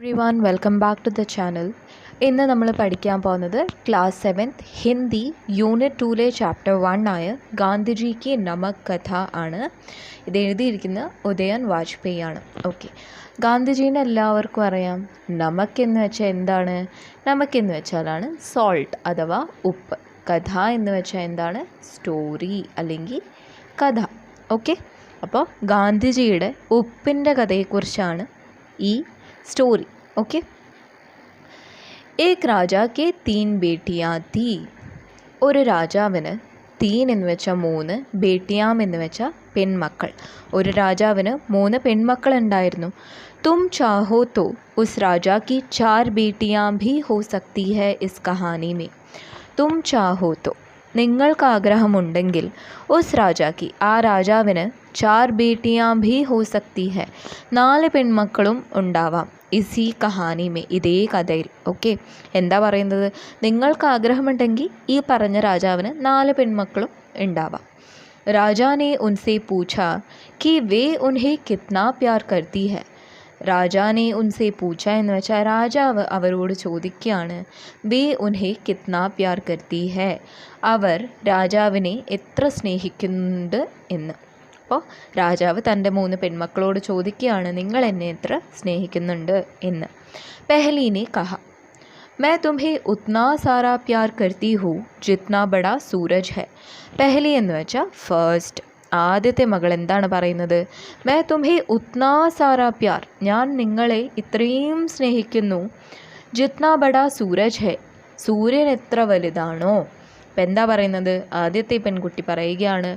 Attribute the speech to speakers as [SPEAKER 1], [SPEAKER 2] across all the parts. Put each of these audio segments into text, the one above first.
[SPEAKER 1] Everyone welcome back to the channel. ഇന്ന് നമ്മൾ പഠിക്കാൻ പോകുന്നത് class 7th Hindi unit 2 chapter 1 ആയ ഗാന്ധിജി കി നമക് കഥ ആണ്. ഇത് എഴുതിയിരിക്കുന്ന ഉദയൻ വാജ്പേയി ആണ്. ഓക്കെ, ഗാന്ധിജീനെ എല്ലാവർക്കും അറിയാം. നമക് എന്ന് വെച്ചാൽ എന്താണ്? നമക് എന്ന് വെച്ചാലാണ് സോൾട്ട് അഥവാ ഉപ്പ്. കഥ എന്ന് വെച്ചാൽ എന്താണ്? സ്റ്റോറി അല്ലെങ്കിൽ കഥ. ഓക്കെ, അപ്പോൾ ഗാന്ധിജിയുടെ ഉപ്പിൻ്റെ കഥയെക്കുറിച്ചാണ് ഈ സ്റ്റോറി. ഓക്കെ, ഏക് രാജാ കെ 3 ബേട്ടിയാ തീ. ഒരു രാജാവിന് തീൻ എന്ന് വെച്ചാൽ 3, ബേട്ടിയാം എന്ന് വെച്ചാൽ പെൺമക്കൾ. ഒരു രാജാവിന് 3 പെൺമക്കൾ ഉണ്ടായിരുന്നു. തും ചാഹോ തോ ഉസ് രാജാ കി 4 ബേട്ടിയാം ഭി ഹോ സക്തി ഹൈ ഇസ് കഹാനി മേ. തും ചാഹോ തോ, നിങ്ങൾക്ക് ആഗ്രഹമുണ്ടെങ്കിൽ, ഉസ് രാജാക്ക്, ആ രാജാവിന് 4 ബേട്ടിയാം ഭി ഹോ സക്തി ഹൈ, 4 പെൺമക്കളും ഉണ്ടാവാം. ഇസി കഹാനി മേ, ഇതേ കഥയിൽ. ഓക്കെ, എന്താ പറയുന്നത്? നിങ്ങൾക്ക് ആഗ്രഹമുണ്ടെങ്കിൽ ഈ പറഞ്ഞ രാജാവിന് 4 പെൺമക്കളും ഉണ്ടാവാം. രാജാനെ ഉൻസെ പൂച്ചാ कि वे उन्हें कितना प्यार करती है. രാജാനെ ഉൻസെ പൂച്ച എന്ന് വെച്ചാൽ രാജാവ് അവരോട് ചോദിക്കുകയാണ്, വേ ഉൻഹെ കിത്നാ പ്യാർ കർത്തി ഹെ, അവർ രാജാവിനെ എത്ര സ്നേഹിക്കുന്നുണ്ട് എന്ന്. അപ്പോൾ രാജാവ് തൻ്റെ 3 പെൺമക്കളോട് ചോദിക്കുകയാണ്, നിങ്ങൾ എന്നെ എത്ര സ്നേഹിക്കുന്നുണ്ട് എന്ന്. പെഹ്ലീനെ കഹ, मैं तुम्हें उतना सारा प्यार करती हूँ जितना बड़ा सूरज है. പെഹ്ലി എന്ന് വെച്ചാൽ ഫസ്റ്റ്, ആദ്യത്തെ മകൾ എന്താണ് പറയുന്നത്? മേ തുംഹെ ഉത്നാ സാരാ പ്യാർ, ഞാൻ നിങ്ങളെ ഇത്രയും സ്നേഹിക്കുന്നു. ജിത്നാ ബഡാ സൂരജ് ഹെ, സൂര്യൻ എത്ര വലുതാണോ. അപ്പം എന്താ പറയുന്നത്? ആദ്യത്തെ പെൺകുട്ടി പറയുകയാണ്,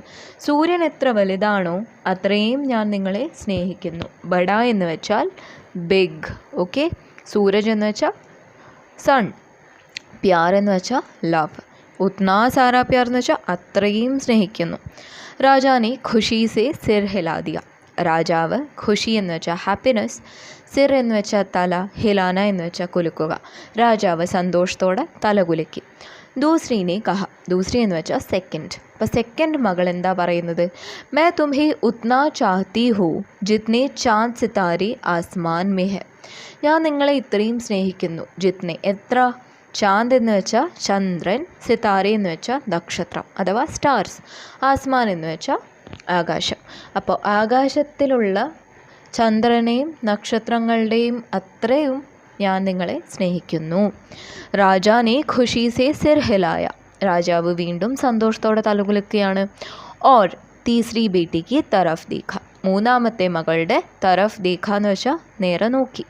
[SPEAKER 1] സൂര്യൻ എത്ര വലുതാണോ അത്രയും ഞാൻ നിങ്ങളെ സ്നേഹിക്കുന്നു. ബഡ എന്ന് വെച്ചാൽ ബിഗ്. ഓക്കെ, സൂരജ് എന്ന് വെച്ചാൽ സൺ, പ്യാർ എന്ന് വെച്ചാൽ ലവ്, ഉത്നാ സാരാ പ്യാർ എന്ന് വെച്ചാൽ അത്രയും സ്നേഹിക്കുന്നു. രാജാനെ ഖുഷി സെ സിർ ഹിലാ ദിയ. രാജാവ് ഖുഷി എന്ന് വെച്ചാൽ ഹാപ്പിനെസ്, സിർ എന്ന് വെച്ചാൽ തല, ഹിലാന എന്ന് വെച്ചാൽ കുലുക്കുക. രാജാവ് സന്തോഷത്തോടെ തല കുലുക്കി. ദൂസരീനെ കഹ, ദൂസരി എന്ന് വെച്ചാൽ സെക്കൻഡ്. അപ്പോൾ സെക്കൻഡ് മകൾ എന്താ പറയുന്നത്? May തുംഹെ ഉത്നാ ചാഹത്തി who ജിത്നെ Chand സിതാരെ Aasman may ഹെ. ഞാൻ നിങ്ങളെ ഇത്രയും സ്നേഹിക്കുന്നു. ജിത്നെ എത്ര, ചാന്ദ് എന്ന് വെച്ചാൽ ചന്ദ്രൻ, സിതാര എന്ന് വെച്ചാൽ നക്ഷത്രം അഥവാ സ്റ്റാർസ്, ആസ്മാൻ എന്ന് വെച്ചാൽ ആകാശം. അപ്പോൾ ആകാശത്തിലുള്ള ചന്ദ്രനെയും നക്ഷത്രങ്ങളുടെയും അത്രയും ഞാൻ നിങ്ങളെ സ്നേഹിക്കുന്നു. രാജാനെ ഖുഷി സെ സിർ ഹിലായ, രാജാവ് വീണ്ടും സന്തോഷത്തോടെ തലകുലുക്കുകയാണ്. ഓർ തീസരി ബേട്ടിക്ക് തറഫ് ദേഖ, മൂന്നാമത്തെ മകളുടെ തറഫ് ദേഖ എന്ന് വെച്ചാൽ നേരെ നോക്കി.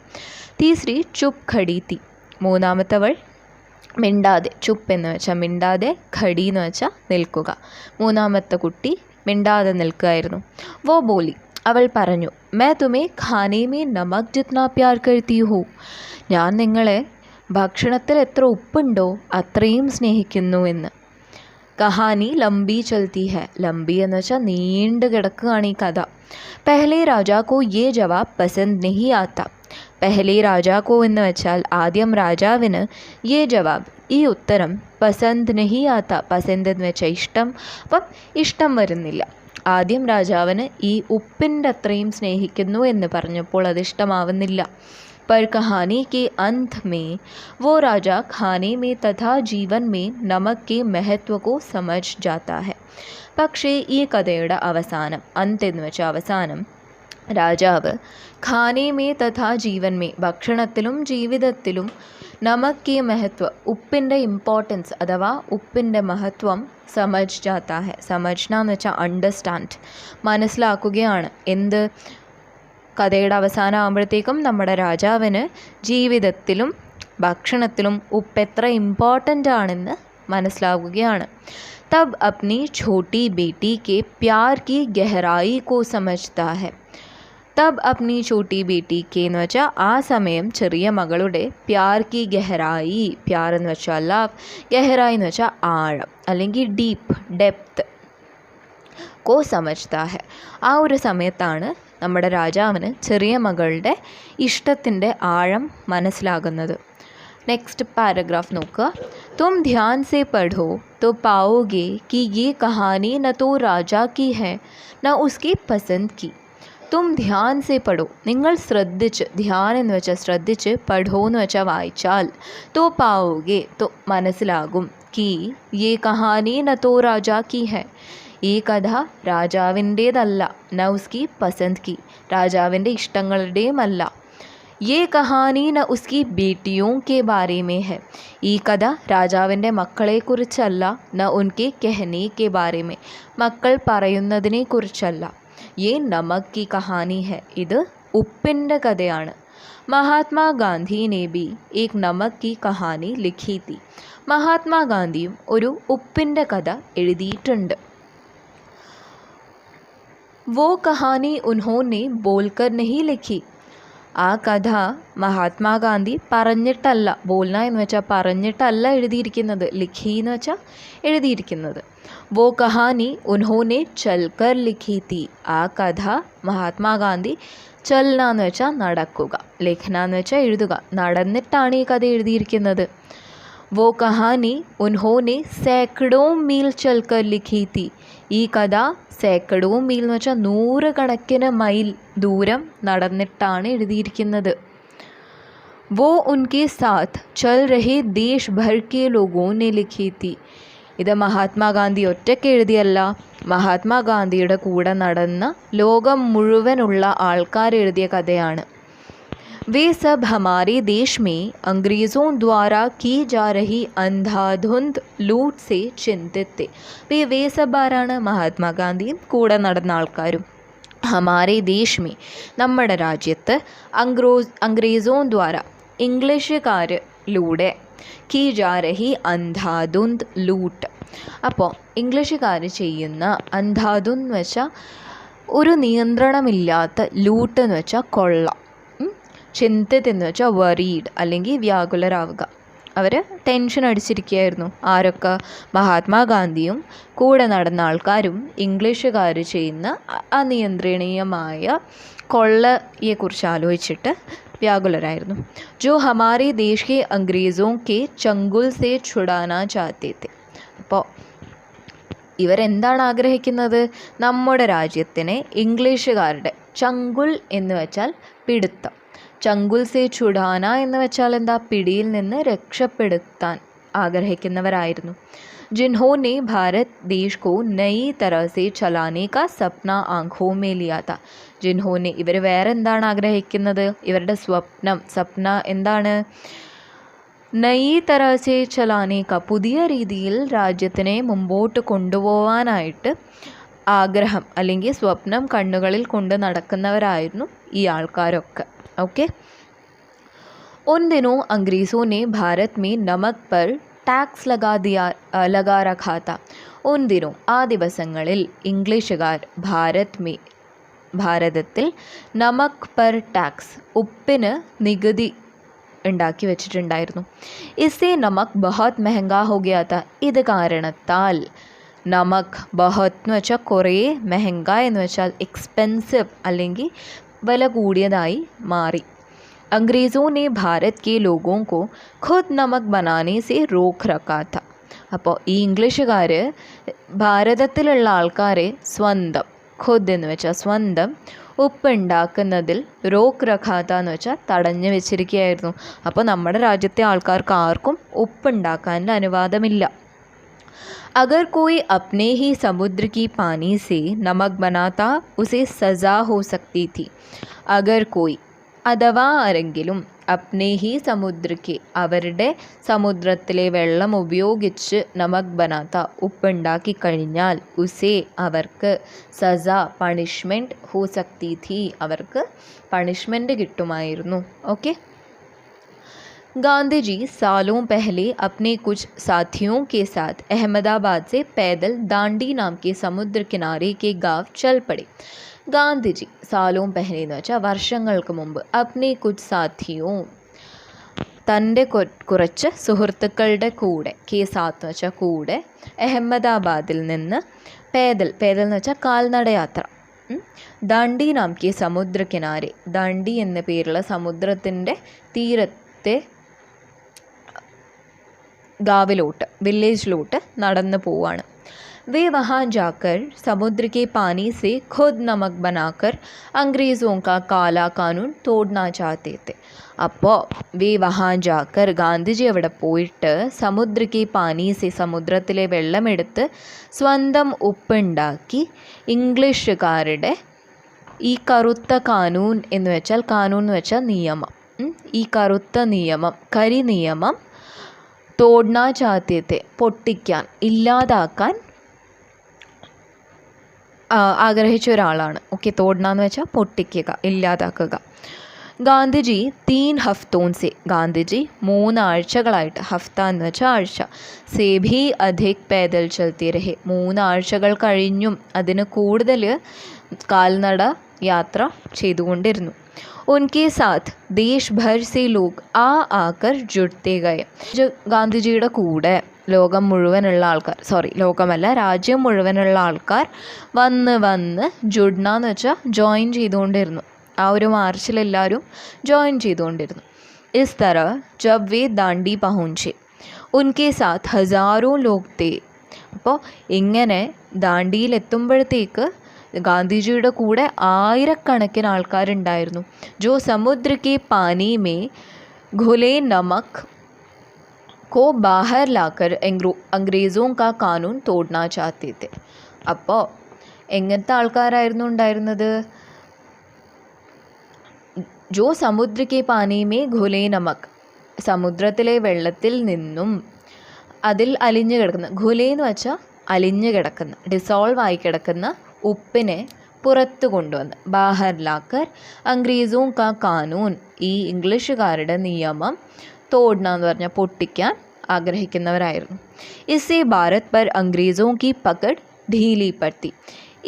[SPEAKER 1] തീസരി ചുപ് ഖടി തി, മൂന്നാമത്തവൾ മിണ്ടാതെ, ചുപ്പ് എന്ന് വെച്ചാൽ മിണ്ടാതെ, ഖടി എന്ന് വെച്ചാൽ നിൽക്കുക. മൂന്നാമത്തെ കുട്ടി മിണ്ടാതെ നിൽക്കുകയായിരുന്നു. വോ ബോലി, അവൾ പറഞ്ഞു, മേ തുമേ ഖാനേ മേ നമക് ജിത്നാ പ്യാർ കർത്തി ഹൂ, ഞാൻ നിങ്ങളെ ഭക്ഷണത്തിൽ എത്ര ഉപ്പുണ്ടോ അത്രയും സ്നേഹിക്കുന്നു എന്ന്. കഹാനി ലംബി ചൽത്തി ഹെ, ലംബി എന്ന് വെച്ചാൽ നീണ്ടു കിടക്കുകയാണ് ഈ കഥ. പെഹ്ലെ രാജാക്കോ യേ ജവാബ് പസന്ദ് നഹി ആത്ത. പെഹ്ലെ രാജാക്കോ എന്ന് വെച്ചാൽ ആദ്യം രാജാവിന്, യേ ജവാബ് ഈ ഉത്തരം, പസന്ദ് നഹി ആത്ത, പസന്ദ് എന്ന് വെച്ചാൽ ഇഷ്ടം, അപ്പം ഇഷ്ടം വരുന്നില്ല. ആദ്യം രാജാവിന് ഈ ഉപ്പിൻ്റെ അത്രയും സ്നേഹിക്കുന്നു എന്ന് പറഞ്ഞപ്പോൾ അത് ഇഷ്ടമാവുന്നില്ല. पर कहानी के अंत में वो राजा खाने में तथा जीवन में नमक के महत्व को समझ जाता है. പക്ഷേ ഈ കഥയുടെ അവസാനം, അന്ത് എന്ന് വെച്ചാൽ അവസാനം, രാജാവ് ഖാനേ മേ തഥാ ജീവൻ മേ, ഭക്ഷണത്തിലും ജീവിതത്തിലും, നമക് കെ മഹത്വ, ഉപ്പിൻ്റെ ഇമ്പോർട്ടൻസ് അഥവാ ഉപ്പിൻ്റെ മഹത്വം, സമജ് ജാത്താ ഹെ, സമജ്ന എന്ന് വെച്ചാൽ അണ്ടർസ്റ്റാൻഡ്, മനസ്സിലാക്കുകയാണ്. എന്ത്? കഥയുടെ അവസാനം ആകുമ്പോഴത്തേക്കും നമ്മുടെ രാജാവിന് ജീവിതത്തിലും ഭക്ഷണത്തിലും ഉപ്പ് എത്ര ഇമ്പോർട്ടൻ്റ് ആണെന്ന് മനസ്സിലാവുകയാണ്. തബ് അപ്നി ഛോട്ടി ബേട്ടി കെ പ്യാർ കി ഗഹറായി കോ സമജ്താ ഹെ. തബ് അപ്നി ചോട്ടി ബേട്ടി കെ എന്ന് വെച്ചാൽ ആ സമയം ചെറിയ മകളുടെ, പ്യാർ കി ഗഹറായി, പ്യാർ എന്ന് വെച്ചാൽ ലവ്, ഗഹറായി എന്ന് വെച്ചാൽ ആഴം അല്ലെങ്കിൽ ഡീപ്പ്, ഡെപ്ത്, കോ സമജ്താ ഹെ, ആ ഒരു സമയത്താണ് നമ്മുടെ രാജാവിന് ചെറിയ മകളുടെ ഇഷ്ടത്തിൻ്റെ ആഴം മനസ്സിലാകുന്നത്. നെക്സ്റ്റ് പാരഗ്രാഫ് നോക്കുക. തും ധ്യാൻ സെ പഠോ तो पाओगे कि ये कहानी न तो राजा की है न उसकी पसंद की. തും ധ്യാൻ സെ പഠോ, നിങ്ങൾ ശ്രദ്ധിച്ച്, ധ്യാൻ എന്ന് വെച്ചാൽ ശ്രദ്ധിച്ച്, പഠോ എന്ന് വെച്ചാൽ വായിച്ചാൽ, തോ പാओगे തോ മനസ്സിലാകും, കി യേ കഹാനി ന തോ രാജാ കി ഹൈ, ഈ കഥ രാജാവിൻ്റേതല്ല, ന ഉസ്കി പസന്ത് കി, രാജാവിൻ്റെ ഇഷ്ടങ്ങളുടെയുമല്ല, യേ കഹാനി ന ഉസ്കി ബേട്ടിയോ കെ ബാരെ മേ ഹൈ, ഈ കഥ രാജാവിൻ്റെ മക്കളെക്കുറിച്ചല്ല, ന ഉൻകെ കെഹനെ കെ ബാരെ മേ, മക്കൾ പറയുന്നതിനെ കുറിച്ചല്ല, യേ നമക് കി കഹാനി ഹൈ, ഇത് ഉപ്പിൻ്റെ കഥയാണ്. മഹാത്മാഗാന്ധി ने भी एक नमक की कहानी लिखी थी, മഹാത്മാഗാന്ധിയും ഒരു ഉപ്പിൻ്റെ കഥ എഴുതിയിട്ടുണ്ട്. वो कहानी उन्होंने बोलकर नहीं लिखी, ആ കഥ മഹാത്മാഗാന്ധി പറഞ്ഞിട്ടല്ല, ബോൽന എന്ന് വെച്ചാൽ പറഞ്ഞിട്ടല്ല എഴുതിയിരിക്കുന്നത്, ലിഖി എന്ന് വെച്ചാൽ എഴുതിയിരിക്കുന്നത്. വോ കഹാനി ഉൻഹോനെ ചൽക്കർ ലിഖി തീ, ആ കഥ മഹാത്മാഗാന്ധി ചൽന എന്ന് വെച്ചാൽ നടക്കുക, ലേഖന എന്ന് വെച്ചാൽ എഴുതുക, നടന്നിട്ടാണ് ഈ കഥ എഴുതിയിരിക്കുന്നത്. वो कहानी उन्होंने सैकड़ों मील चलकर लिखी थी, ഈ കഥ സേക്കഡോ മീൽ എന്ന് വെച്ചാൽ നൂറുകണക്കിന് മൈൽ ദൂരം നടന്നിട്ടാണ് എഴുതിയിരിക്കുന്നത്. वो उनके साथ चल रहे देश भर के लोगों ने लिखी थी, ഇത് മഹാത്മാഗാന്ധി ഒറ്റയ്ക്ക് എഴുതിയല്ല, മഹാത്മാഗാന്ധിയുടെ കൂടെ നടന്ന ലോകം മുഴുവനുള്ള ആൾക്കാർ എഴുതിയ കഥയാണ്. वे सब हमारे देश में अंग्रेज़ों द्वारा की जा रही अंधाधुंध लूट से चिंतित थे. वे सब ആരാണ്? മഹാത്മാഗാന്ധിയും കൂടെ നടന്ന ആൾക്കാരും. ഹമാരെ ദേശ് മേ, നമ്മുടെ രാജ്യത്ത്, അംഗ്രേസോ ദ്വാര, ഇംഗ്ലീഷുകാരിലൂടെ, കി ജാ രഹി അന്ധാധുന്ദ് ലൂട്ട്, അപ്പോൾ ഇംഗ്ലീഷുകാർ ചെയ്യുന്ന അന്ധാധുന്ദ് എന്ന് വെച്ചാൽ ഒരു നിയന്ത്രണമില്ലാത്ത, ലൂട്ട് എന്ന് വെച്ചാൽ കൊള്ള, ചിന്തിത് എന്ന് വെച്ചാൽ വറീഡ് അല്ലെങ്കിൽ വ്യാകുലരാവുക. അവർ ടെൻഷൻ അടിച്ചിരിക്കുകയായിരുന്നു. ആരൊക്കെ? മഹാത്മാഗാന്ധിയും കൂടെ നടന്ന ആൾക്കാരും ഇംഗ്ലീഷുകാർ ചെയ്യുന്ന അനിയന്ത്രണീയമായ കൊള്ളയെക്കുറിച്ച് ആലോചിച്ചിട്ട് വ്യാകുലരായിരുന്നു. ജോ ഹമാരെ ദേശ് കെ അംഗ്രേസോ കെ ചങ്കുൽ സെ ഛുഡാനാ ചാഹത്തെ തെ, അപ്പോൾ ഇവരെന്താണ് ആഗ്രഹിക്കുന്നത്? നമ്മുടെ രാജ്യത്തിനെ ഇംഗ്ലീഷുകാരുടെ, ചങ്കുൽ എന്ന് വെച്ചാൽ പിടുത്തം, ചങ്കുൽ സെ ചുഡാന എന്ന് വെച്ചാൽ എന്താ? പിടിയിൽ നിന്ന് രക്ഷപ്പെടുത്താൻ ആഗ്രഹിക്കുന്നവരായിരുന്നു. ജിൻഹോനെ ഭാരത് ദേശ് കോ നയി തരഹ സെ ചലാനെ കാ സപ്ന ആംഖോ മേ ലിയാ താ, ജിൻഹോനെ, ഇവർ വേറെ എന്താണ് ആഗ്രഹിക്കുന്നത്? ഇവരുടെ സ്വപ്നം, സപ്ന എന്താണ്? നയി തരഹ സെ ചലാനെ കാ, പുതിയ രീതിയിൽ രാജ്യത്തിനെ മുമ്പോട്ട് കൊണ്ടുപോകാനായിട്ട് ആഗ്രഹം അല്ലെങ്കിൽ സ്വപ്നം കണ്ണുകളിൽ കൊണ്ട് നടക്കുന്നവരായിരുന്നു ഈ ആൾക്കാരൊക്കെ. ओके, उन दिनों अंग्रेज़ों ने भारत में नमक पर टैक्स लगा रखा था. उन दिनों, ആ ദിവസങ്ങളിൽ ഇംഗ്ലീഷുകാർ ഭാരതത്തിൽ നമക് പർ ടാക്സ്, ഉപ്പിന് നികുതി ഉണ്ടാക്കി വെച്ചിട്ടുണ്ടായിരുന്നു. ഇസേ നമക് ബഹത് മെഹങ്കാ ഹോ ഗയാ താ, ഇത് കാരണത്താൽ നമക്, ബഹത് എന്ന് വെച്ചാൽ കുറേ, മെഹങ്ക എന്ന് വെച്ചാൽ എക്സ്പെൻസീവ് അല്ലെങ്കിൽ വില കൂടിയതായി മാറി. अंग्रेज़ों ने भारत के लोगों को खुद नमक बनाने से रोक रखा था. അപ്പോൾ ഈ ഇംഗ്ലീഷുകാർ ഭാരതത്തിലുള്ള ആൾക്കാരെ സ്വന്തം, ഖുദ് എന്ന് വെച്ചാൽ സ്വന്തം, ഉപ്പുണ്ടാക്കുന്നതിൽ റോക്ക് റഖാത്ത എന്ന് വെച്ചാൽ തടഞ്ഞു വെച്ചിരിക്കുകയായിരുന്നു. അപ്പോൾ നമ്മുടെ രാജ്യത്തെ ആൾക്കാർക്ക് ആർക്കും ഉപ്പുണ്ടാക്കാൻ അനുവാദമില്ല. अगर कोई अपने ही समुद्र की पानी से नमक बनाता उसे सज़ा हो सकती थी. अगर कोई, അഥവാ ആരെങ്കിലും, അപ്നെ ഹി സമുദ്രക്ക്, അവരുടെ സമുദ്രത്തിലെ വെള്ളം ഉപയോഗിച്ച്, നമക് ബനാത്ത, ഉപ്പുണ്ടാക്കി കഴിഞ്ഞാൽ, ഉസേ അവർക്ക്, സസ പണിഷ്മെൻറ്റ്, ഹോ സക്തി ഥി അവർക്ക് പണിഷ്മെൻറ്റ് കിട്ടുമായിരുന്നു. ഓക്കെ. गांधी जी सालों पहले अपने कुछ साथियों के साथ अहमदाबाद से पैदल दांडी नाम के समुद्र किनारे के गांव चल पड़े. ഗാന്ധിജി സാലോം പെഹ്ലെ എന്ന് വെച്ചാൽ വർഷങ്ങൾക്ക് മുമ്പ്, അപ്നെ കുച്ച് സാഥിയോ, തൻ്റെ കുറച്ച് സുഹൃത്തുക്കളുടെ കൂടെ, കെ സാത്ത് എന്ന് വെച്ചാൽ കൂടെ, അഹമ്മദാബാദിൽ നിന്ന് പേദൽ എന്ന് വെച്ചാൽ കാൽനടയാത്ര, ദാണ്ഡി നാം കെ സമുദ്ര കിനാരെ, ദാണ്ഡി എന്ന പേരുള്ള സമുദ്രത്തിൻ്റെ തീരത്തെ ഗാവിലോട്ട്, വില്ലേജിലോട്ട് നടന്നു പോവാണ്. वे वहाँ जाकर समुद्र के पानी से खुद नमक बनाकर अंग्रेज़ों का काला कानून तोड़ना चाहते थे. അപ്പോൾ വേ വഹാ ജാക്കർ ഗാന്ധിജി അവിടെ പോയിട്ട് സമുദ്രക്കെ പാനീസെ സമുദ്രത്തിലെ വെള്ളമെടുത്ത് സ്വന്തം ഉപ്പുണ്ടാക്കി ഇംഗ്ലീഷുകാരുടെ ഈ കറുത്ത കാനൂൻ എന്ന് വെച്ചാൽ കാനൂൻ എന്ന് വെച്ചാൽ നിയമം, ഈ കറുത്ത നിയമം കരി നിയമം തോഡ്ന ചാഹത്തെ പൊട്ടിക്കാൻ ഇല്ലാതാക്കാൻ ആഗ്രഹിച്ച ഒരാളാണ്. ഓക്കെ, തോഡ്ന എന്ന് വെച്ചാൽ പൊട്ടിക്കുക, ഇല്ലാതാക്കുക. ഗാന്ധിജി 3 ഹഫ്തോൻ സെ ഗാന്ധിജി 3 ആഴ്ചകളായിട്ട്, ഹഫ്ത എന്ന് വെച്ചാൽ ആഴ്ച, സേ ഭി അധിക് പേദൽ ചൽത്തി രഹെ 3 ആഴ്ചകൾ കഴിഞ്ഞും അതിന് കൂടുതൽ കാൽനട യാത്ര ചെയ്തുകൊണ്ടിരുന്നു. ഉൻകെ സാത്ത് ദേശ് ഭർ സെ ലോഗ് ആകർ ജുഡ്ത്തെ ഗയെ. ഗാന്ധിജിയുടെ കൂടെ ലോകം മുഴുവനുള്ള ആൾക്കാർ, ലോകമല്ല രാജ്യം മുഴുവനുള്ള ആൾക്കാർ വന്ന് ജുഡ്ന എന്ന് വെച്ചാൽ ജോയിൻ ചെയ്തുകൊണ്ടിരുന്നു. ആ ഒരു മാർച്ചിൽ എല്ലാവരും ജോയിൻ ചെയ്തുകൊണ്ടിരുന്നു. ഇസ് തര ജബ് വേ ദാണ്ഡി പഹുഞ്ചെ ഉൻകെ സാത്ത് ഹസാരോ ലോഗ് തേ. അപ്പോൾ ഇങ്ങനെ ദാണ്ഡിയിൽ എത്തുമ്പോഴത്തേക്ക് ഗാന്ധിജിയുടെ കൂടെ ആയിരക്കണക്കിന് ആൾക്കാരുണ്ടായിരുന്നു. ജോ സമുദ്ര കെ പാനി മേ ഘുലെ നമക് को बाहर लाकर अंग्रेज़ों का कानून तोड़ना चाहते थे. അപ്പോൾ എങ്ങനത്തെ ആൾക്കാരായിരുന്നു ഉണ്ടായിരുന്നത്? ജോ സമുദ്ര കെ പാനി മേ ഘുലെ നമക്, സമുദ്രത്തിലെ വെള്ളത്തിൽ നിന്നും അതിൽ അലിഞ്ഞു കിടക്കുന്ന, ഘുലെ എന്ന് വെച്ചാൽ അലിഞ്ഞു കിടക്കുന്ന, ഡിസോൾവ് ആയി കിടക്കുന്ന ഉപ്പിനെ പുറത്തു കൊണ്ടുവന്ന്, ബാഹർ ലാക്കർ അംഗ്രേസോं का कानून, ഈ ഇംഗ്ലീഷുകാരുടെ നിയമം തോഡ്ന എന്ന് പറഞ്ഞാൽ പൊട്ടിക്കാൻ ആഗ്രഹിക്കുന്നവരായിരുന്നു. ഇസേ ഭാരത് പർ അംഗ്രേസോं की पकड़ ढीली पड़ती.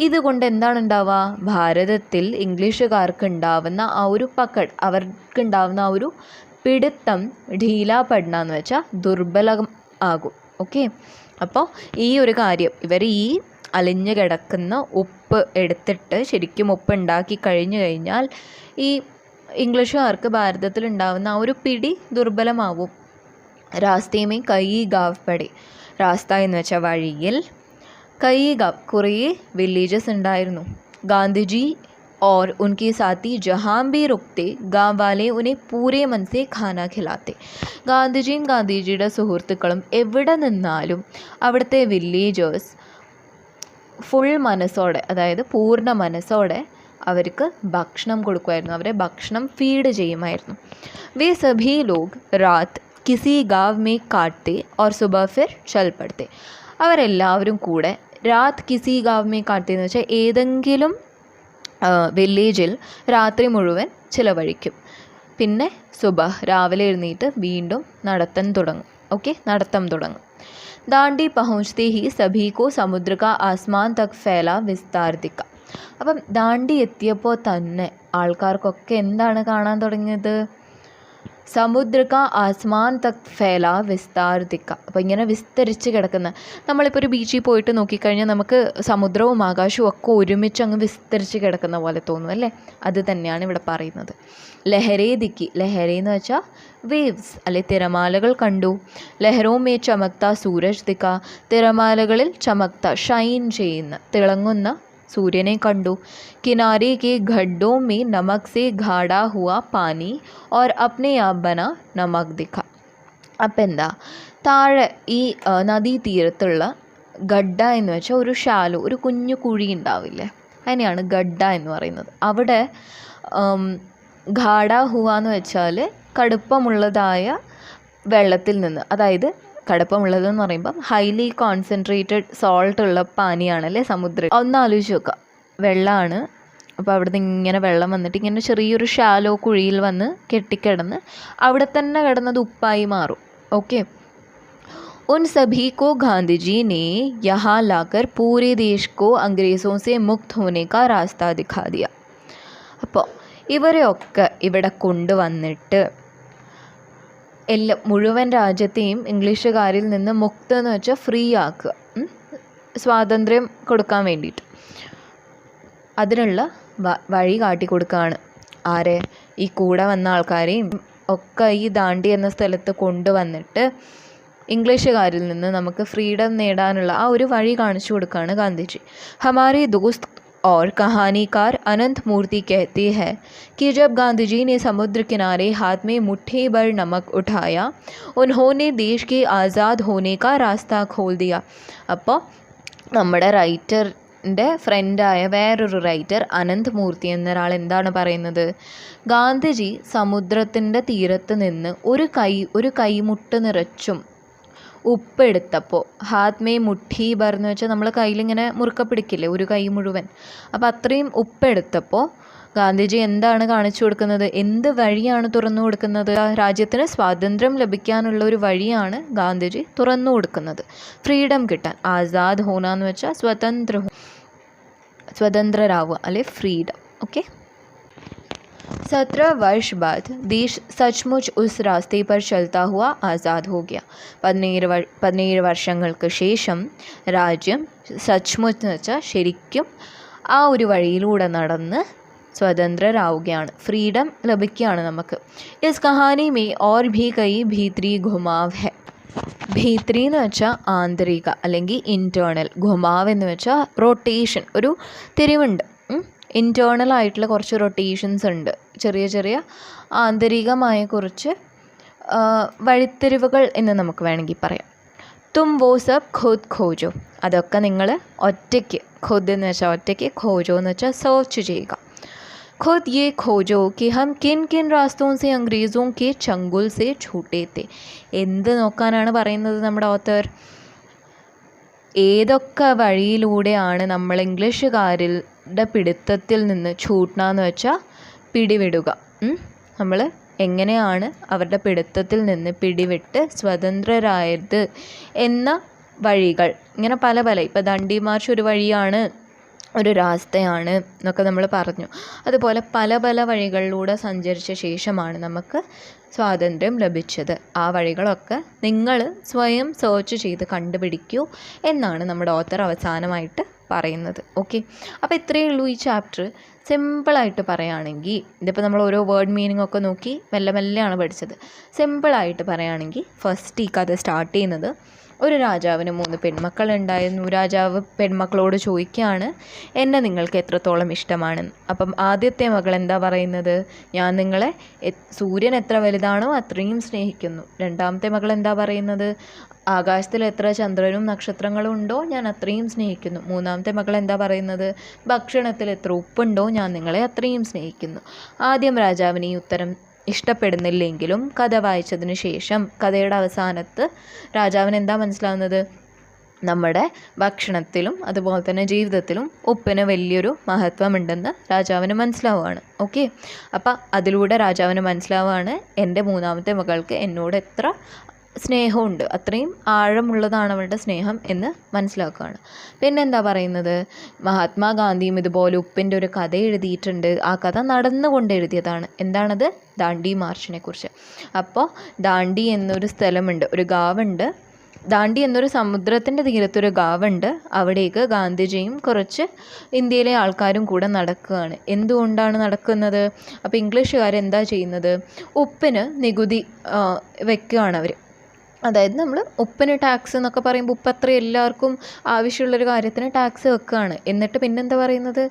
[SPEAKER 1] ഇതുകൊണ്ട് എന്താണ് ഉണ്ടാവുക? ഭാരതത്തിൽ ഇംഗ്ലീഷുകാർക്ക് ഉണ്ടാവുന്ന ആ ഒരു പക്കഡ്, അവർക്കുണ്ടാവുന്ന ആ ഒരു പിടുത്തം ഢീല പഡ്ന എന്ന് വെച്ചാൽ ദുർബലം ആകും. ഓക്കെ, അപ്പോൾ ഈ ഒരു കാര്യം, ഇവർ ഈ അലിഞ്ഞു കിടക്കുന്ന ഉപ്പ് എടുത്തിട്ട് ശരിക്കും ഉപ്പ് ഉണ്ടാക്കി കഴിഞ്ഞാൽ ഈ ഇംഗ്ലീഷുകാർക്ക് ഭാരതത്തിൽ ഉണ്ടാവുന്ന ആ ഒരു പിടി ദുർബലമാവും. രാസ്തേമേ കൈ ഗാവ് പടി, രാസ്ത എന്ന് വെച്ചാൽ വഴിയിൽ, കൈ ഗാവ് കുറേ വില്ലേജസ് ഉണ്ടായിരുന്നു. ഗാന്ധിജി और उनके साथी जहाँ भी रुकते गाँव वाले उन्हें पूरे मन से खाना खिलाते. ഗാന്ധിജിയും ഗാന്ധിജിയുടെ സുഹൃത്തുക്കളും എവിടെ നിന്നാലും അവിടുത്തെ വില്ലേജേഴ്സ് ഫുൾ മനസ്സോടെ, അതായത് പൂർണ്ണ മനസ്സോടെ അവർക്ക് ഭക്ഷണം കൊടുക്കുമായിരുന്നു, അവരെ ഭക്ഷണം ഫീഡ് ചെയ്യുമായിരുന്നു. വേ സഭി log Raat കിസി Gaon may കാട്ടെ or സുബഹ ഫിർ ചൽ പड़ते. അവരെല്ലാവരും കൂടെ രാത് കിസി ഗാവ് മേ കാട്ടെ എന്ന് വെച്ചാൽ ഏതെങ്കിലും വില്ലേജിൽ രാത്രി മുഴുവൻ ചിലവഴിക്കും. പിന്നെ സുബഹ് രാവിലെ എഴുന്നേറ്റ് വീണ്ടും നടത്തം തുടങ്ങും. दांडी पहुँचते ही सभी को समुद्र का आसमान तक फैला विस्तार दिखा. അപ്പം ദാണ്ഡി എത്തിയപ്പോൾ തന്നെ ആൾക്കാർക്കൊക്കെ എന്താണ് കാണാൻ തുടങ്ങിയത്? സമുദ്ര കാ ആസ്മാൻ തക് ഫേല വിസ്താർ ദിക്ക. അപ്പോൾ ഇങ്ങനെ വിസ്തരിച്ച് കിടക്കുന്ന, നമ്മളിപ്പോൾ ഒരു ബീച്ചിൽ പോയിട്ട് നോക്കിക്കഴിഞ്ഞാൽ നമുക്ക് സമുദ്രവും ആകാശവും ഒക്കെ ഒരുമിച്ച് അങ്ങ് വിസ്തരിച്ച് കിടക്കുന്ന പോലെ തോന്നും അല്ലേ? അത് തന്നെയാണ് ഇവിടെ പറയുന്നത്. ലഹരേ ദിക്കി, ലഹരേ എന്ന് വെച്ചാൽ വേവ്സ് അല്ലെ തിരമാലകൾ കണ്ടു. ലഹരോ മേ ചമക്ത സൂരജ് ദിക്ക, തിരമാലകളിൽ ചമക്ത ഷൈൻ ചെയ്യുന്ന തിളങ്ങുന്ന सूर्य കണ്ടു. किनारे के गड्ढों में नमक से गाढ़ा हुआ पानी और अपने आप बना नमक दिखा. അപ്പം എന്താ, താഴെ ഈ നദീ തീരത്തുള്ള ഗഡ്ഡ എന്ന് വെച്ചാൽ ഒരു ഷാലോ, ഒരു കുഞ്ഞു കുഴി ഉണ്ടാവില്ലേ, അതിനെയാണ് ഗഡ്ഡ എന്ന് പറയുന്നത്. അവിടെ ഗാഢ ഹുവ എന്ന് വെച്ചാൽ കടുപ്പമുള്ളതായ വെള്ളത്തിൽ നിന്ന്, അതായത് കടുപ്പമുള്ളതെന്ന് പറയുമ്പം ഹൈലി കോൺസെൻട്രേറ്റഡ് സോൾട്ട് ഉള്ള പാനിയാണല്ലേ സമുദ്രം. ഒന്ന് ആലോചിച്ച് നോക്കുക, വെള്ളമാണ്. അപ്പോൾ അവിടുന്ന് ഇങ്ങനെ വെള്ളം വന്നിട്ട് ഇങ്ങനെ ചെറിയൊരു ഷാലോ കുഴിയിൽ വന്ന് കെട്ടിക്കിടന്ന് അവിടെ തന്നെ കിടന്നത് ഉപ്പായി മാറും. ഓക്കെ, उन सभी को गांधी जी ने यहाँ लाकर पूरे देश को अंग्रेज़ों से मुक्त होने का रास्ता दिखा दिया. അപ്പോൾ ഇവരെയൊക്കെ ഇവിടെ കൊണ്ടുവന്നിട്ട് മുഴുവൻ രാജ്യത്തെയും ഇംഗ്ലീഷുകാരിൽ നിന്ന് മുക്ത എന്ന് വെച്ചാൽ ഫ്രീ ആക്കുക, സ്വാതന്ത്ര്യം കൊടുക്കാൻ വേണ്ടിയിട്ട് അതിനുള്ള വഴി കാട്ടിക്കൊടുക്കുകയാണ്. ആരെ? ഈ കൂടെ വന്ന ആൾക്കാരെയും ഒക്കെ ഈ ദാണ്ഡി എന്ന സ്ഥലത്ത് കൊണ്ടുവന്നിട്ട് ഇംഗ്ലീഷുകാരിൽ നിന്ന് നമുക്ക് ഫ്രീഡം നേടാനുള്ള ആ ഒരു വഴി കാണിച്ചു കൊടുക്കുകയാണ് ഗാന്ധിജി. ഹമാരെ ദോസ്ത് और कहानीकार अनंत मूर्ति कहते हैं कि जब गांधी जी ने समुद्र किनारे हाथ में मुट्ठी भर नमक उठाया, उन्होंने देश के आज़ाद होने का रास्ता खोल दिया. അപ്പോൾ നമ്മുടെ റൈറ്ററിൻ്റെ ഫ്രണ്ടായ വേറൊരു റൈറ്റർ അനന്ത് മൂർത്തി എന്നൊരാൾ എന്താണ് പറയുന്നത്? ഗാന്ധിജി സമുദ്രത്തിൻ്റെ തീരത്ത് നിന്ന് ഒരു കൈമുട്ട് നിറച്ചും ഉപ്പെടുത്തപ്പോൾ, ഹാത്ത് മേ മുഠി ഭർ എന്ന് വെച്ചാൽ നമ്മൾ കയ്യിലിങ്ങനെ മുറുക്ക പിടിക്കില്ലേ, ഒരു കൈ മുഴുവൻ. അപ്പോൾ അത്രയും ഉപ്പെടുത്തപ്പോൾ ഗാന്ധിജി എന്താണ് കാണിച്ചു കൊടുക്കുന്നത്? എന്ത് വഴിയാണ് തുറന്നു കൊടുക്കുന്നത്? രാജ്യത്തിന് സ്വാതന്ത്ര്യം ലഭിക്കാനുള്ള ഒരു വഴിയാണ് ഗാന്ധിജി തുറന്നു കൊടുക്കുന്നത്, ഫ്രീഡം കിട്ടാൻ. ആസാദ് ഹോന എന്ന് വെച്ചാൽ സ്വതന്ത്രരാവുക അല്ലെ ഫ്രീഡം. ഓക്കെ. 17 वर्ष बाद देश सचमुच उस रास्ते पर चलता हुआ आज़ाद हो गया. 17 വർഷങ്ങൾക്ക് ശേഷം രാജ്യം സച്മുച്ച് എന്ന് വെച്ചാൽ ശരിക്കും ആ ഒരു വഴിയിലൂടെ നടന്ന് സ്വതന്ത്രരാവുകയാണ്, ഫ്രീഡം ലഭിക്കുകയാണ് നമുക്ക്. ഇസ് കഹാനി മേ और भी कई भीतरी घुमाव है. ഭീത്രി എന്ന് വെച്ചാൽ ആന്തരിക അല്ലെങ്കിൽ ഇൻറ്റേർണൽ, ഘുമാവ് എന്ന് വെച്ചാൽ റൊട്ടേഷൻ, ഒരു തിരിവുണ്ട്. ഇൻറ്റേർണൽ ആയിട്ടുള്ള കുറച്ച് റൊട്ടേഷൻസ് ഉണ്ട്, ചെറിയ ചെറിയ ആന്തരികമായ കുറച്ച് വഴിത്തിരിവുകൾ എന്ന് നമുക്ക് വേണമെങ്കിൽ പറയാം. തും വോ സബ് ഖുദ് ഖോജോ, അതൊക്കെ നിങ്ങൾ ഒറ്റയ്ക്ക്, ഖുദ് എന്ന് വെച്ചാൽ ഒറ്റയ്ക്ക്, ഖോജോ എന്ന് വെച്ചാൽ സെർച്ച് ചെയ്യുക. ഖുദ് യെ ഖോജോ कि हम किन किन रास्तों से अंग्रेज़ों के चंगुल से छूटे थे. എന്ത് നോക്കാനാണ് പറയുന്നത് നമ്മുടെ ഓത്തർ? ഏതൊക്കെ വഴിയിലൂടെയാണ് നമ്മൾ ഇംഗ്ലീഷുകാരുടെ പിടുത്തത്തിൽ നിന്ന്, ഛൂട്ട്ന എന്ന് വെച്ചാൽ പിടിവിടുക, നമ്മൾ എങ്ങനെയാണ് അവരുടെ പിടുത്തത്തിൽ നിന്ന് പിടിവിട്ട് സ്വതന്ത്രരായത് എന്ന വഴികൾ. ഇങ്ങനെ പല പല, ഇപ്പോൾ ദണ്ഡി മാർച്ച് ഒരു വഴിയാണ്, ഒരു രാസ്തയാണ് എന്നൊക്കെ നമ്മൾ പറഞ്ഞു. അതുപോലെ പല പല വഴികളിലൂടെ സഞ്ചരിച്ച ശേഷമാണ് നമുക്ക് സ്വാതന്ത്ര്യം ലഭിച്ചത്. ആ വഴികളൊക്കെ നിങ്ങൾ സ്വയം സെർച്ച് ചെയ്ത് കണ്ടുപിടിക്കൂ എന്നാണ് നമ്മുടെ ഓത്തർ അവസാനമായിട്ട് പറയുന്നത്. ഓക്കെ. അപ്പോൾ ഇത്രയേ ഉള്ളൂ ഈ ചാപ്റ്റർ. സിമ്പിളായിട്ട് പറയുകയാണെങ്കിൽ, ഇതിപ്പോൾ നമ്മൾ ഓരോ വേർഡ് മീനിങ് ഒക്കെ നോക്കി മെല്ലെ മെല്ലെയാണ് പഠിച്ചത്. സിമ്പിളായിട്ട് പറയുകയാണെങ്കിൽ ഫസ്റ്റ് ഈ കഥ സ്റ്റാർട്ട് ചെയ്യുന്നത്, ഒരു രാജാവിന് 3 പെൺമക്കളുണ്ടായിരുന്നു. രാജാവ് പെൺമക്കളോട് ചോദിക്കുകയാണ്, എന്നെ നിങ്ങൾക്ക് എത്രത്തോളം ഇഷ്ടമാണെന്ന്. അപ്പം ആദ്യത്തെ മകൾ എന്താ പറയുന്നത്? ഞാൻ നിങ്ങളെ സൂര്യൻ എത്ര വലുതാണോ അത്രയും സ്നേഹിക്കുന്നു. രണ്ടാമത്തെ മകൾ എന്താ പറയുന്നത്? ആകാശത്തിൽ എത്ര ചന്ദ്രനും നക്ഷത്രങ്ങളും ഉണ്ടോ ഞാൻ അത്രയും സ്നേഹിക്കുന്നു. മൂന്നാമത്തെ മകൾ എന്താ പറയുന്നത്? ഭക്ഷണത്തിൽ എത്ര ഉപ്പുണ്ടോ ഞാൻ നിങ്ങളെ അത്രയും സ്നേഹിക്കുന്നു. ആദ്യം രാജാവിന് ഈ ഉത്തരം ഇഷ്ടപ്പെടുന്നില്ലെങ്കിലും കഥ വായിച്ചതിന് ശേഷം കഥയുടെ അവസാനത്ത് രാജാവിന് എന്താ മനസ്സിലാവുന്നത്? നമ്മുടെ ഭക്ഷണത്തിലും അതുപോലെ തന്നെ ജീവിതത്തിലും ഉപ്പിന് വലിയൊരു മഹത്വമുണ്ടെന്ന് രാജാവിന് മനസ്സിലാവുകയാണ്. ഓക്കെ. അപ്പം അതിലൂടെ രാജാവിന് മനസ്സിലാവുകയാണ് എൻ്റെ മൂന്നാമത്തെ മകൾക്ക് എന്നോട് എത്ര സ്നേഹമുണ്ട്, അത്രയും ആഴമുള്ളതാണ് അവളുടെ സ്നേഹം എന്ന് മനസ്സിലാക്കുകയാണ്. പിന്നെന്താ പറയുന്നത്? മഹാത്മാഗാന്ധിയും ഇതുപോലെ ഉപ്പിൻ്റെ ഒരു കഥ എഴുതിയിട്ടുണ്ട്. ആ കഥ നടന്നുകൊണ്ട് എഴുതിയതാണ്. എന്താണത്? ദാണ്ഡി മാർച്ചിനെ കുറിച്ച്. അപ്പോൾ ദാണ്ഡി എന്നൊരു സ്ഥലമുണ്ട്, ഒരു ഗാവുണ്ട്. ദാണ്ഡി എന്നൊരു സമുദ്രത്തിൻ്റെ തീരത്തൊരു ഗാവുണ്ട്. അവിടേക്ക് ഗാന്ധിജിയും കുറച്ച് ഇന്ത്യയിലെ ആൾക്കാരും കൂടെ നടക്കുകയാണ്. എന്തുകൊണ്ടാണ് നടക്കുന്നത്? അപ്പോൾ ഇംഗ്ലീഷുകാർ എന്താ ചെയ്യുന്നത്? ഉപ്പിന് നികുതി വെക്കുകയാണ് അവർ. അതായത് നമ്മൾ ഉപ്പിന് ടാക്സ് എന്നൊക്കെ പറയുമ്പോൾ ഉപ്പ് അത്ര എല്ലാവർക്കും ആവശ്യമുള്ളൊരു കാര്യത്തിന് ടാക്സ് വെക്കുകയാണ്. എന്നിട്ട് പിന്നെന്താ പറയുന്നത്?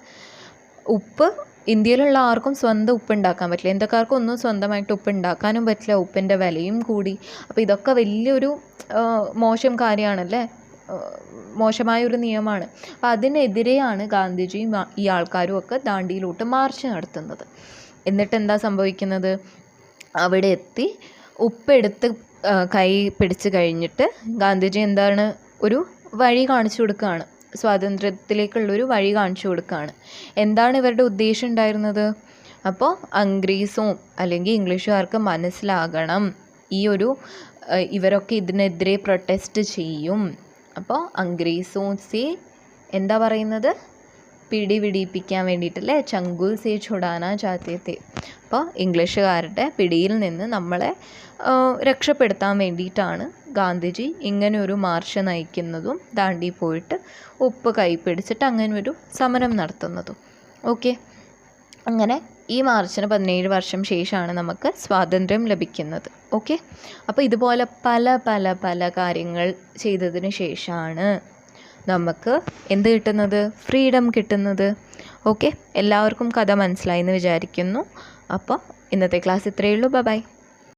[SPEAKER 1] ഉപ്പ് ഇന്ത്യയിലുള്ള ആർക്കും സ്വന്തം ഉപ്പ് ഉണ്ടാക്കാൻ പറ്റില്ല, ഇന്ത്യക്കാർക്കും ഒന്നും സ്വന്തമായിട്ട് ഉപ്പ് ഉണ്ടാക്കാനും പറ്റില്ല, ഉപ്പിൻ്റെ വിലയും കൂടി. അപ്പോൾ ഇതൊക്കെ വലിയൊരു മോശം കാര്യമാണല്ലേ, മോശമായൊരു നിയമമാണ്. അപ്പോൾ അതിനെതിരെയാണ് ഗാന്ധിജിയും ഈ ആൾക്കാരും ഒക്കെ ദാണ്ഡിയിലോട്ട് മാർച്ച് നടത്തുന്നത്. എന്നിട്ട് എന്താ സംഭവിക്കുന്നത്? അവിടെ എത്തി ഉപ്പെടുത്ത് കൈ പിടിച്ച് കഴിഞ്ഞിട്ട് ഗാന്ധിജി എന്താണ്, ഒരു വഴി കാണിച്ചു കൊടുക്കുകയാണ്, സ്വാതന്ത്ര്യത്തിലേക്കുള്ളൊരു വഴി കാണിച്ചു കൊടുക്കുകയാണ്. എന്താണ് ഇവരുടെ ഉദ്ദേശം ഉണ്ടായിരുന്നത്? അപ്പോൾ അംഗ്രീസും അല്ലെങ്കിൽ ഇംഗ്ലീഷുകാർക്ക് മനസ്സിലാകണം ഇവരൊക്കെ ഇതിനെതിരെ പ്രൊട്ടസ്റ്റ് ചെയ്യും. അപ്പോൾ അംഗ്രീസും എന്താ പറയുന്നത്? പിടിപിടിപ്പിക്കാൻ വേണ്ടിയിട്ടല്ലേ, ചങ്കുൽ സേ ചുടാനാ ചാത്തേ. അപ്പോൾ ഇംഗ്ലീഷുകാരുടെ പിടിയിൽ നിന്ന് നമ്മളെ രക്ഷപ്പെടുത്താൻ വേണ്ടിയിട്ടാണ് ഗാന്ധിജി ഇങ്ങനെ ഒരു മാർച്ച് നയിക്കുന്നതും ദാണ്ഡി പോയിട്ട് ഉപ്പ് കൈ പിടിച്ചിട്ട് അങ്ങനെ ഒരു സമരം നടത്തുന്നതും. ഓക്കെ. അങ്ങനെ ഈ മാർച്ചിന് 17 വർഷം ശേഷമാണ് നമുക്ക് സ്വാതന്ത്ര്യം ലഭിക്കുന്നത്. ഓക്കെ, അപ്പോൾ ഇതുപോലെ പല പല പല കാര്യങ്ങൾ ചെയ്തതിന് ശേഷമാണ് നമുക്ക് എന്ത് കിട്ടുന്നത്? ഫ്രീഡം കിട്ടുന്നത്. ഓക്കെ, എല്ലാവർക്കും കഥ മനസ്സിലായി എന്ന് വിചാരിക്കുന്നു. അപ്പോൾ ഇന്നത്തെ ക്ലാസ് ഇത്രയേ ഉള്ളൂ. ബൈ.